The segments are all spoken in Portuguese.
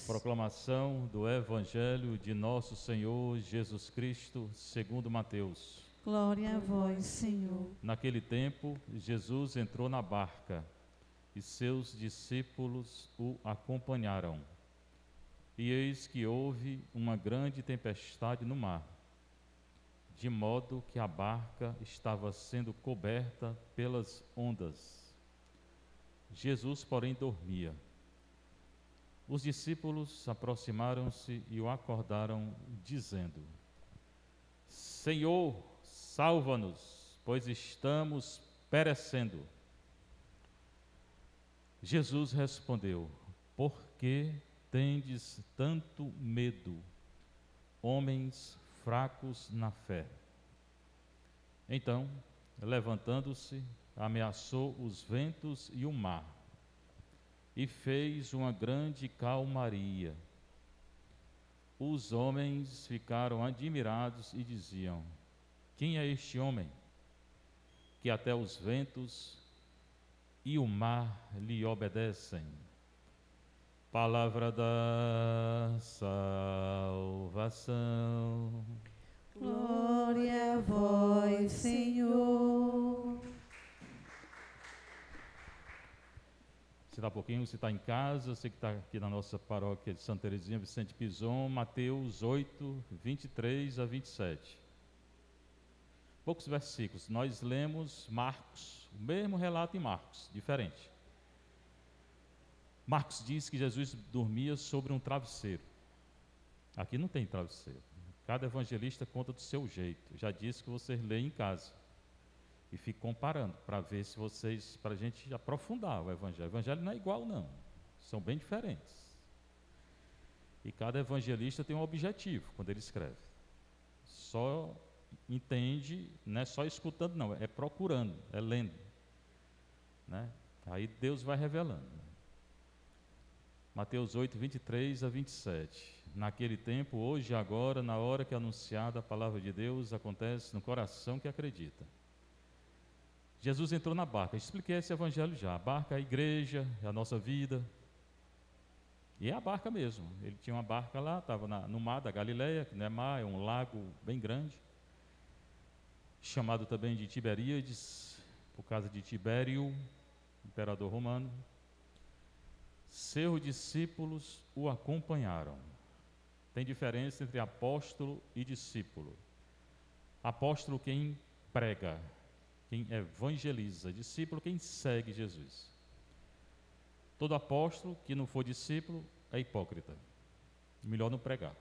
Proclamação do Evangelho de Nosso Senhor Jesus Cristo, segundo Mateus. Glória a vós, Senhor. Naquele tempo, Jesus entrou na barca e seus discípulos o acompanharam. E eis que houve uma grande tempestade no mar, de modo que a barca estava sendo coberta pelas ondas. Jesus, porém, dormia. Os discípulos aproximaram-se e o acordaram, dizendo: Senhor, salva-nos, pois estamos perecendo. Jesus respondeu: Por que tendes tanto medo, homens fracos na fé? Então, levantando-se, ameaçou os ventos e o mar, e fez uma grande calmaria. Os homens ficaram admirados e diziam: Quem é este homem, que até os ventos e o mar lhe obedecem? Palavra da salvação. Glória a vós, Senhor. Se dá um pouquinho, você está em casa, você que está aqui na nossa paróquia de Santa Teresinha, Vicente Pison, Mateus 8, 23 a 27. Poucos versículos. Nós lemos Marcos, o mesmo relato em Marcos, diferente. Marcos diz que Jesus dormia sobre um travesseiro. Aqui não tem travesseiro. Cada evangelista conta do seu jeito. Já disse que vocês leem em casa. E fico comparando, para ver se vocês, para a gente aprofundar o Evangelho. O Evangelho não é igual, não. São bem diferentes. E cada evangelista tem um objetivo quando ele escreve. Só entende, não é só escutando, não, é procurando, é lendo. Né? Aí Deus vai revelando. Mateus 8, 23 a 27. Naquele tempo, hoje e agora, na hora que é anunciada a palavra de Deus, acontece no coração que acredita. Jesus entrou na barca. Expliquei esse evangelho já. A barca é a igreja, é a nossa vida. E é a barca mesmo. Ele tinha uma barca lá, estava no mar da Galileia, que não é mar, é um lago bem grande, chamado também de Tiberíades, por causa de Tibério, imperador romano. Seus discípulos o acompanharam. Tem diferença entre apóstolo e discípulo. Apóstolo, quem prega, quem evangeliza, discípulo, quem segue Jesus. Todo apóstolo que não for discípulo é hipócrita. Melhor não pregar.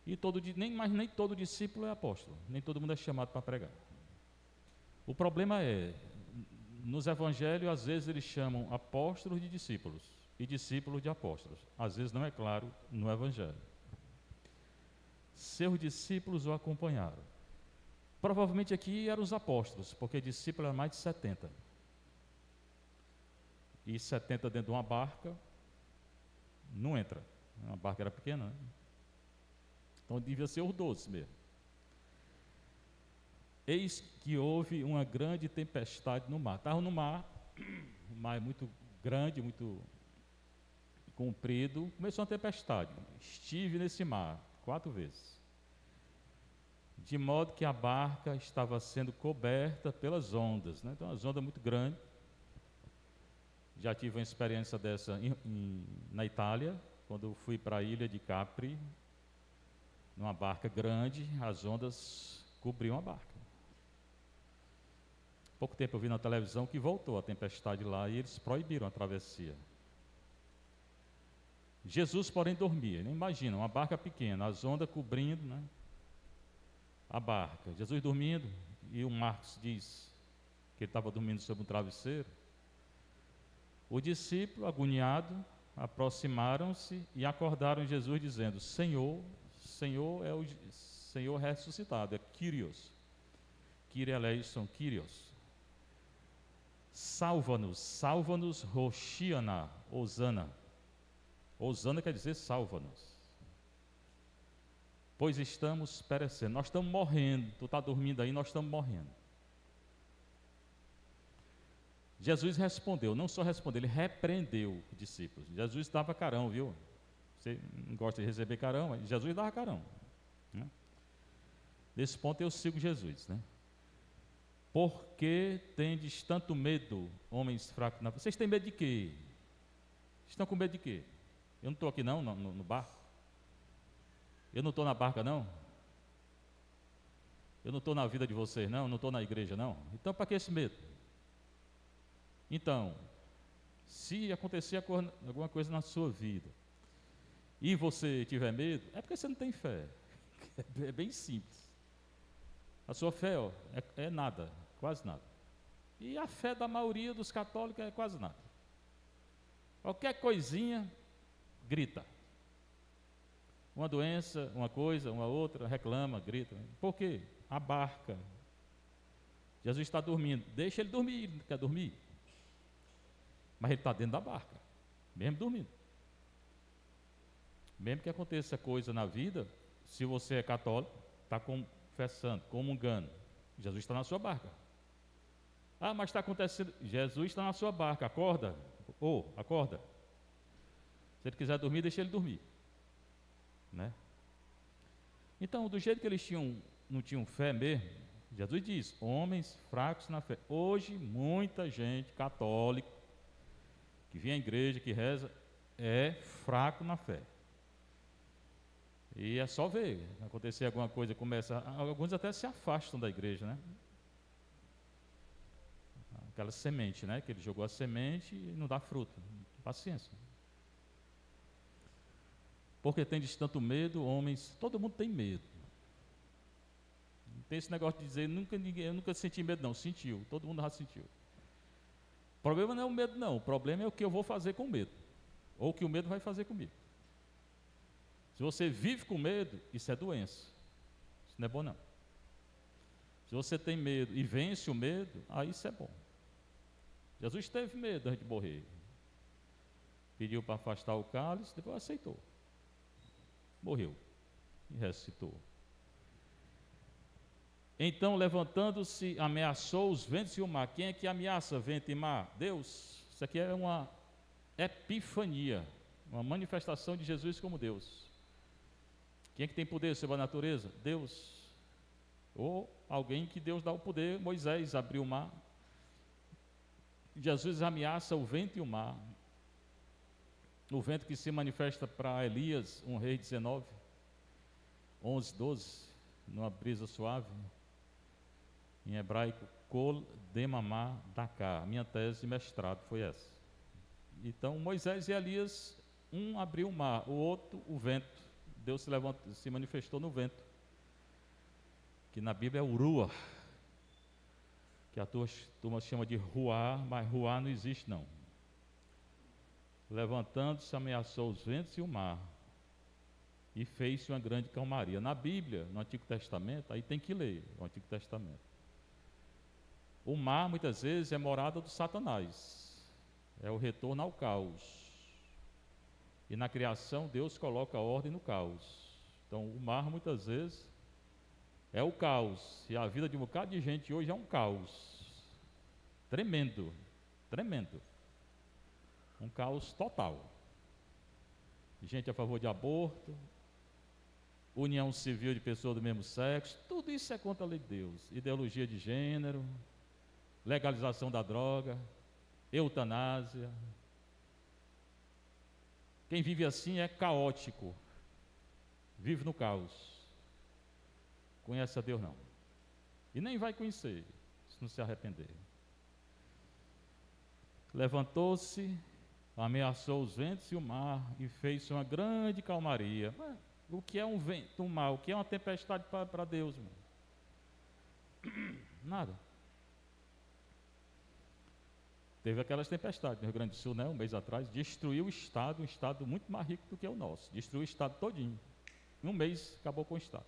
E nem todo discípulo é apóstolo. Nem todo mundo é chamado para pregar. O problema é, nos evangelhos, às vezes eles chamam apóstolos de discípulos e discípulos de apóstolos. Às vezes não é claro no evangelho. Seus discípulos o acompanharam. Provavelmente aqui eram os apóstolos, porque discípulo era mais de 70. E 70 dentro de uma barca, não entra. A barca era pequena, né? Então devia ser os 12 mesmo. Eis que houve uma grande tempestade no mar. Estavam no mar, o mar é muito grande, muito comprido. Começou uma tempestade. Estive nesse mar 4 vezes. De modo que a barca estava sendo coberta pelas ondas, né? Então, as ondas muito grandes. Já tive uma experiência dessa na Itália, quando eu fui para a ilha de Capri, numa barca grande, as ondas cobriam a barca. Pouco tempo eu vi na televisão que voltou a tempestade lá e eles proibiram a travessia. Jesus, porém, dormia. Imagina, uma barca pequena, as ondas cobrindo, né, a barca. Jesus dormindo, e o Marcos diz que ele estava dormindo sobre um travesseiro. O discípulo, agoniado, aproximaram-se e acordaram Jesus, dizendo: Senhor, Senhor é o Senhor ressuscitado, é Kyrios. Kyrie eleison, Kyrios. Salva-nos, salva-nos, Hoshiana, Hosana. Hosana quer dizer salva-nos. Pois estamos perecendo, nós estamos morrendo. Tu está dormindo aí, nós estamos morrendo. Jesus respondeu, não só respondeu, ele repreendeu os discípulos. Jesus dava carão, viu? Você não gosta de receber carão, mas Jesus dava carão, né? Nesse ponto eu sigo Jesus, né? Por que tendes tanto medo, homens fracos na fé? Vocês têm medo de quê? Estão com medo de quê? Eu não estou aqui não, no barco. Eu não estou na barca não. Eu não estou na vida de vocês não, não estou na igreja não. Então para que esse medo? Então, se acontecer alguma coisa na sua vida e você tiver medo, é porque você não tem fé. É bem simples. A sua fé, ó, é nada, quase nada. E a fé da maioria dos católicos é quase nada. Qualquer coisinha, grita. Uma doença, uma coisa, uma outra, reclama, grita. Por quê? A barca. Jesus está dormindo. Deixa ele dormir, ele não quer dormir. Mas ele está dentro da barca, mesmo dormindo. Mesmo que aconteça coisa na vida, se você é católico, está confessando, comungando, Jesus está na sua barca. Ah, mas está acontecendo, Jesus está na sua barca, acorda, acorda. Se ele quiser dormir, deixa ele dormir, né? Então, do jeito que eles não tinham fé mesmo, Jesus diz, homens fracos na fé. Hoje, muita gente católica, que vem à igreja, que reza, é fraco na fé. E é só ver, acontecer alguma coisa, alguns até se afastam da igreja, né? Aquela semente, né? Que ele jogou a semente e não dá fruto. Paciência. Porque tendes tanto medo, homens, todo mundo tem medo. Não tem esse negócio de dizer, eu nunca senti medo não, sentiu, todo mundo já sentiu. O problema não é o medo não, o problema é o que eu vou fazer com o medo, ou o que o medo vai fazer comigo. Se você vive com medo, isso é doença, isso não é bom não. Se você tem medo e vence o medo, aí isso é bom. Jesus teve medo antes de morrer, pediu para afastar o cálice, depois aceitou, morreu e ressuscitou. Então, levantando-se, ameaçou os ventos e o mar. Quem é que ameaça vento e mar? Deus. Isso aqui é uma epifania, uma manifestação de Jesus como Deus. Quem é que tem poder sobre a natureza? Deus. Ou alguém que Deus dá o poder. Moisés abriu o mar. Jesus ameaça o vento e o mar. O vento que se manifesta para Elias, um rei 19, 11, 12, numa brisa suave. Em hebraico, Kol Demamá Daká. Minha tese de mestrado foi essa. Então, Moisés e Elias, um abriu o mar, o outro o vento. Deus se manifestou no vento, que na Bíblia é Urua, que a turma chama de Ruá, mas Ruá não existe não. Levantando-se, ameaçou os ventos e o mar, e fez-se uma grande calmaria. Na Bíblia, no Antigo Testamento, aí tem que ler o Antigo Testamento. O mar, muitas vezes, é morada do Satanás, é o retorno ao caos. E na criação, Deus coloca ordem no caos. Então, o mar, muitas vezes, é o caos. E a vida de um bocado de gente hoje é um caos. Tremendo, tremendo. Um caos total. Gente a favor de aborto, união civil de pessoas do mesmo sexo, tudo isso é contra a lei de Deus. Ideologia de gênero, legalização da droga, eutanásia. Quem vive assim é caótico, vive no caos. Conhece a Deus não. E nem vai conhecer, se não se arrepender. Levantou-se, ameaçou os ventos e o mar, e fez uma grande calmaria. Mas, o que é um vento, um mar? O que é uma tempestade para Deus, irmão? Nada. Teve aquelas tempestades no Rio Grande do Sul, né, um mês atrás, destruiu o estado, um estado muito mais rico do que o nosso. Destruiu o estado todinho. Em um mês, acabou com o estado.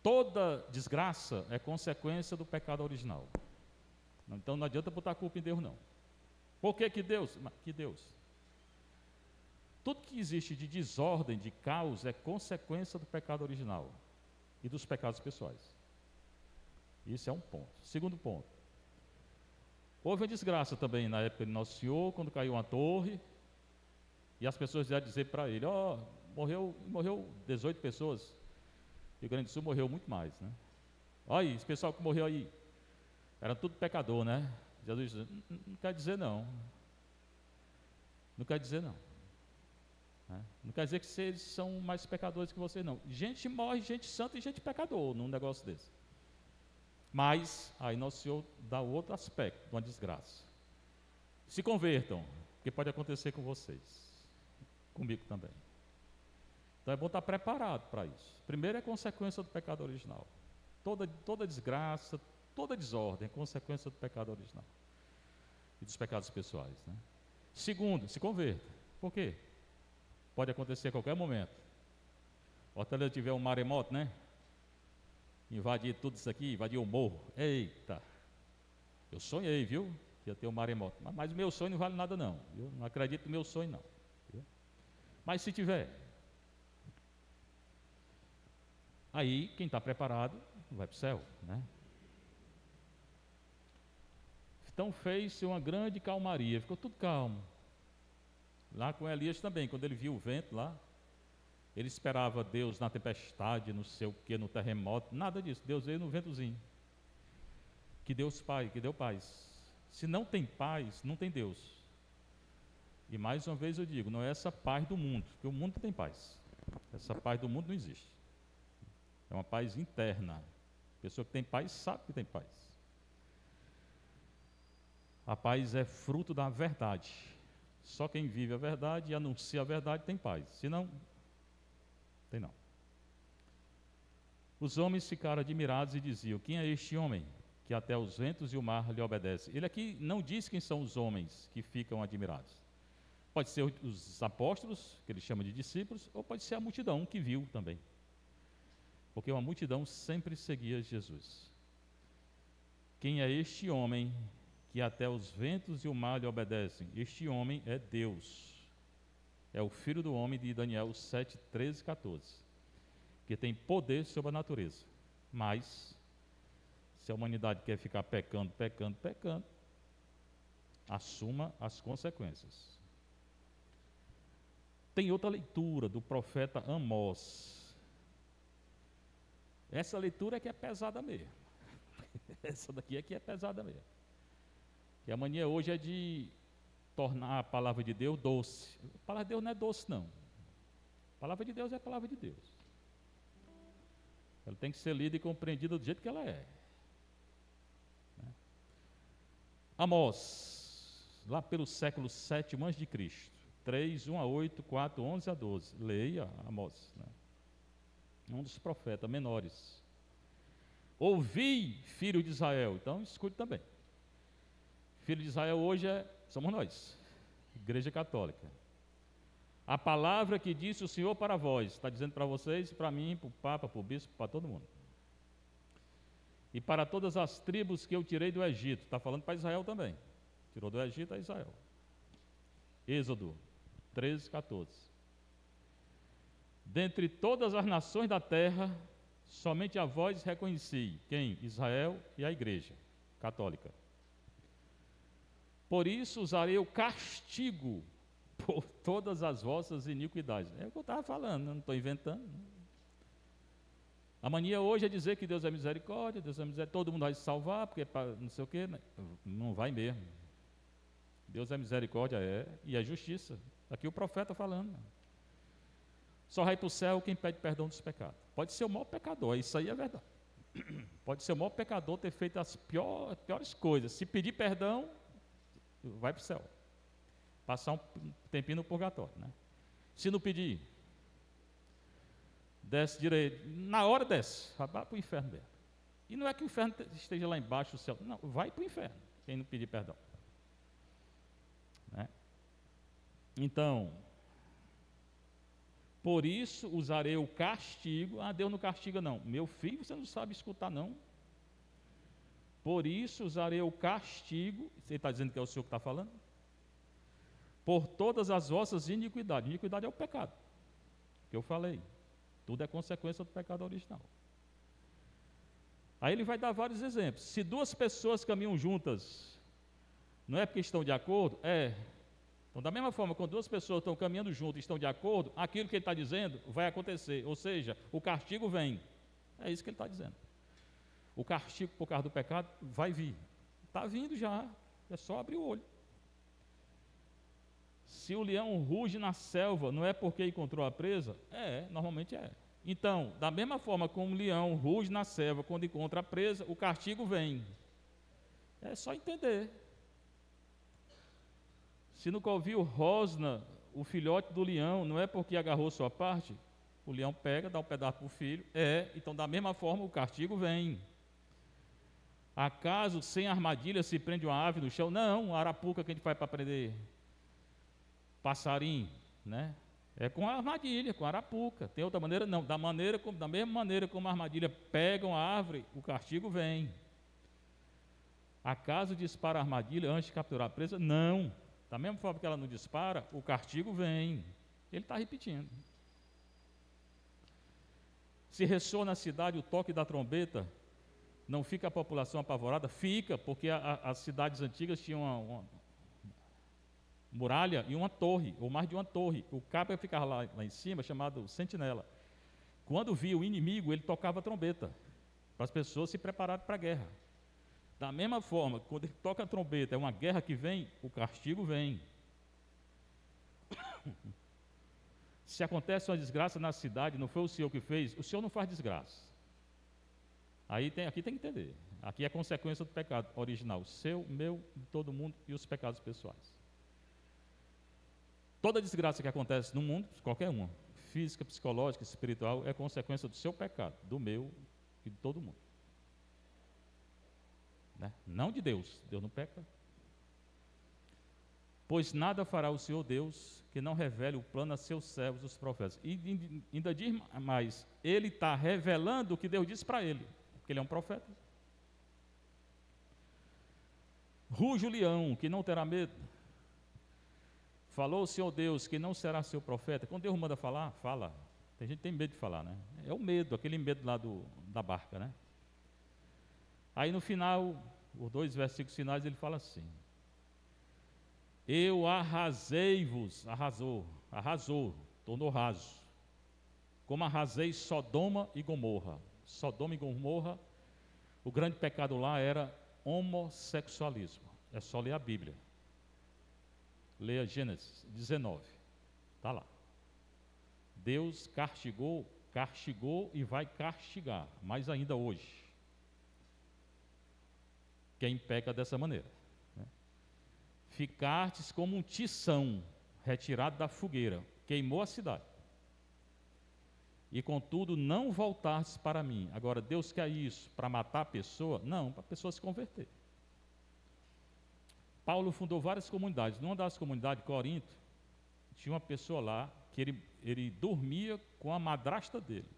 Toda desgraça é consequência do pecado original. Então não adianta botar a culpa em Deus, não. Por que Deus? Que Deus? Tudo que existe de desordem, de caos, é consequência do pecado original e dos pecados pessoais. Isso é um ponto. Segundo ponto. Houve uma desgraça também na época de Nosso Senhor, quando caiu uma torre, E as pessoas vieram dizer para ele, morreu 18 pessoas. Rio Grande do Sul morreu muito mais, né? Olha, esse pessoal que morreu aí, era tudo pecador, né? Jesus disse, não quer dizer não. Não quer dizer não. Né? Não quer dizer que eles são mais pecadores que vocês, não. Gente morre, gente santa e gente pecador num negócio desse. Mas, aí nosso Senhor dá outro aspecto de uma desgraça. Se convertam, porque pode acontecer com vocês. Comigo também. Então é bom estar preparado para isso. Primeiro é consequência do pecado original. Toda desgraça, toda desordem é consequência do pecado original. E dos pecados pessoais, né? Segundo, se converta. Por quê? Pode acontecer a qualquer momento. Fortaleza tiver um maremoto, né? Invadir tudo isso aqui, invadir o morro. Eita! Eu sonhei, viu? Que ia ter um maremoto. Mas o meu sonho não vale nada, não. Eu não acredito no meu sonho, não. Viu? Mas se tiver, aí quem está preparado vai para o céu, né? Então fez-se uma grande calmaria, ficou tudo calmo. Lá com Elias também, quando ele viu o vento lá, ele esperava Deus na tempestade, não sei o que, no terremoto, nada disso. Deus veio no ventozinho. Que Deus Pai, que deu paz. Se não tem paz, não tem Deus. E mais uma vez eu digo, não é essa paz do mundo, porque o mundo não tem paz. Essa paz do mundo não existe. É uma paz interna. A pessoa que tem paz sabe que tem paz. A paz é fruto da verdade. Só quem vive a verdade e anuncia a verdade tem paz. Se não, tem não. Os homens ficaram admirados e diziam, quem é este homem que até os ventos e o mar lhe obedecem? Ele aqui não diz quem são os homens que ficam admirados. Pode ser os apóstolos, que ele chama de discípulos, ou pode ser a multidão que viu também. Porque uma multidão sempre seguia Jesus. Quem é este homem que até os ventos e o mar lhe obedecem? Este homem é Deus. É o Filho do Homem de Daniel 7, 13 e 14. Que tem poder sobre a natureza. Mas, se a humanidade quer ficar pecando, assuma as consequências. Tem outra leitura do profeta Amós. Essa leitura é que é pesada mesmo. Essa daqui é que é pesada mesmo. E a mania hoje é de tornar a palavra de Deus doce. A palavra de Deus não é doce, não. A palavra de Deus é a palavra de Deus. Ela tem que ser lida e compreendida do jeito que ela é. Amós, lá pelo século VII a.C., 3, 1 a 8, 4, 11 a 12. Leia Amós, né? Um dos profetas menores. Ouvi, filho de Israel. Então, escute também. Filho de Israel hoje somos nós, Igreja Católica. A palavra que disse o Senhor para vós, está dizendo para vocês, para mim, para o Papa, para o Bispo, para todo mundo. E para todas as tribos que eu tirei do Egito, está falando para Israel também. Tirou do Egito a Israel. Êxodo 13, 14. Dentre todas as nações da terra, somente a vós reconheci. Quem? Israel e a Igreja Católica. Por isso usarei o castigo por todas as vossas iniquidades. É o que eu estava falando, não estou inventando. A mania hoje é dizer que Deus é misericórdia, Deus é misericórdia, todo mundo vai se salvar, porque não sei o quê. Não vai mesmo. Deus é misericórdia, e é justiça. Aqui o profeta falando. Só vai para o céu quem pede perdão dos pecados. Pode ser o maior pecador, isso aí é verdade. Pode ser o maior pecador ter feito as piores coisas. Se pedir perdão, vai para o céu. Passar um tempinho no purgatório, né? Se não pedir, desce direito. Na hora desce, vai para o inferno mesmo. E não é que o inferno esteja lá embaixo do céu. Não, vai para o inferno, quem não pedir perdão. Né? Então, por isso usarei o castigo. Ah, Deus não castiga não. Meu filho, você não sabe escutar não. Por isso usarei o castigo. Você está dizendo que é o Senhor que está falando? Por todas as vossas iniquidades. Iniquidade é o pecado, que eu falei. Tudo é consequência do pecado original. Aí ele vai dar vários exemplos. Se duas pessoas caminham juntas, não é porque estão de acordo? Está Então, da mesma forma, quando duas pessoas estão caminhando juntas e estão de acordo, aquilo que ele está dizendo vai acontecer. Ou seja, o castigo vem. É isso que ele está dizendo. O castigo por causa do pecado vai vir. Está vindo já. É só abrir o olho. Se o leão ruge na selva, não é porque encontrou a presa? Normalmente é. Então, da mesma forma como o leão ruge na selva quando encontra a presa, o castigo vem. É só entender. Se no covil rosna o filhote do leão, não é porque agarrou sua parte? O leão pega, dá um pedaço para o filho. Então da mesma forma o castigo vem. Acaso sem armadilha se prende uma ave no chão? Não, a arapuca que a gente faz para prender passarinho, né? É com a armadilha, com a arapuca. Tem outra maneira? Não. Da mesma maneira como a armadilha pega uma árvore, o castigo vem. Acaso dispara a armadilha antes de capturar a presa? Não. Da mesma forma que ela não dispara, o castigo vem. Ele está repetindo. Se ressoa na cidade o toque da trombeta, não fica a população apavorada? Fica, porque as cidades antigas tinham uma muralha e uma torre, ou mais de uma torre. O cabo ficava lá em cima, chamado sentinela. Quando via o inimigo, ele tocava a trombeta, para as pessoas se prepararem para a guerra. Da mesma forma, quando ele toca a trombeta, é uma guerra que vem, o castigo vem. Se acontece uma desgraça na cidade, não foi o Senhor que fez, o Senhor não faz desgraça. Aqui tem que entender. Aqui é a consequência do pecado original, seu, meu, de todo mundo e os pecados pessoais. Toda desgraça que acontece no mundo, qualquer uma, física, psicológica, espiritual, é consequência do seu pecado, do meu e de todo mundo. Né? Não de Deus, Deus não peca. Pois nada fará o Senhor Deus que não revele o plano a seus servos, os profetas. E ainda diz mais, ele está revelando o que Deus disse para ele, porque ele é um profeta. Ruge o leão, que não terá medo. Falou o Senhor Deus que não será seu profeta. Quando Deus manda falar, fala. Tem gente que tem medo de falar, né? É o medo, aquele medo lá da barca, né? Aí no final, os 2 versículos finais, ele fala assim: eu arrasei-vos, arrasou, tornou raso, como arrasei Sodoma e Gomorra. Sodoma e Gomorra, o grande pecado lá era homossexualismo. É só ler a Bíblia. Leia Gênesis 19, está lá. Deus castigou e vai castigar, mais ainda hoje, quem peca dessa maneira. Né? Ficastes como um tição retirado da fogueira, queimou a cidade. E contudo não voltastes para mim. Agora, Deus quer isso para matar a pessoa? Não, para a pessoa se converter. Paulo fundou várias comunidades. Numa das comunidades de Corinto, tinha uma pessoa lá que ele dormia com a madrasta dele.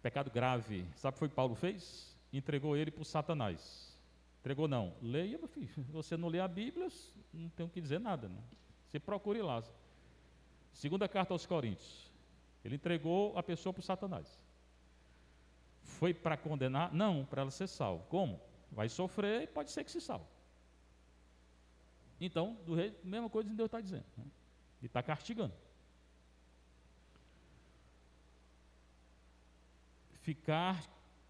Pecado grave. Sabe o que foi que Paulo fez? Entregou ele para o Satanás. Entregou não. Leia, meu filho. Você não lê a Bíblia, não tem o que dizer nada. Né? Você procure lá. Segunda carta aos Coríntios. Ele entregou a pessoa para o Satanás. Foi para condenar? Não, para ela ser salva. Como? Vai sofrer e pode ser que se salve. Então, do rei, a mesma coisa que Deus está dizendo. Né? Ele está castigando.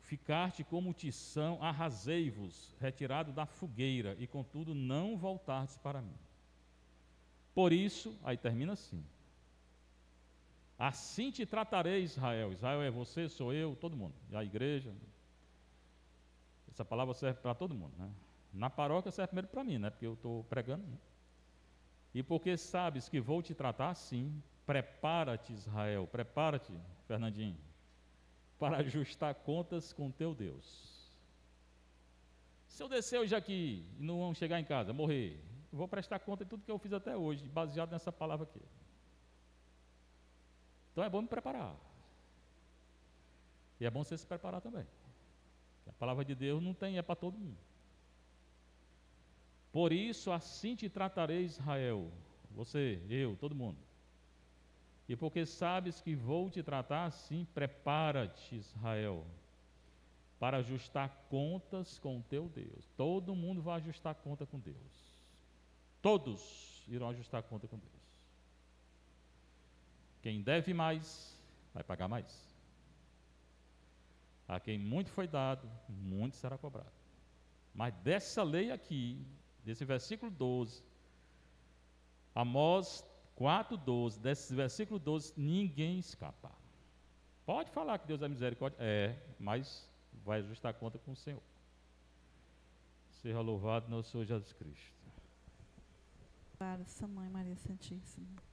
Ficaste como tição, arrasei-vos, retirado da fogueira, e contudo não voltastes para mim. Por isso, aí termina assim: assim te tratarei, Israel. Israel é você, sou eu, todo mundo. E a igreja. Essa palavra serve para todo mundo, né? Na paróquia serve primeiro para mim, né? Porque eu estou pregando. Né? E porque sabes que vou te tratar assim, prepara-te, Israel, prepara-te, Fernandinho, para ajustar contas com teu Deus. Se eu descer hoje aqui e não chegar em casa, morrer, eu vou prestar conta de tudo que eu fiz até hoje, baseado nessa palavra aqui. Então é bom me preparar. E é bom você se preparar também. A palavra de Deus não tem, é para todo mundo. Por isso, assim te tratarei, Israel. Você, eu, todo mundo. E porque sabes que vou te tratar assim, prepara-te, Israel, para ajustar contas com o teu Deus. Todo mundo vai ajustar conta com Deus. Todos. irão ajustar a conta com Deus. Quem deve mais, vai pagar mais. A quem muito foi dado, muito será cobrado. Mas dessa lei aqui, desse versículo 12, Amós 4,12, desse versículo 12, ninguém escapa. Pode falar que Deus é misericórdia, mas vai ajustar a conta com o Senhor. Seja louvado nosso Senhor Jesus Cristo. Para sua mãe Maria Santíssima.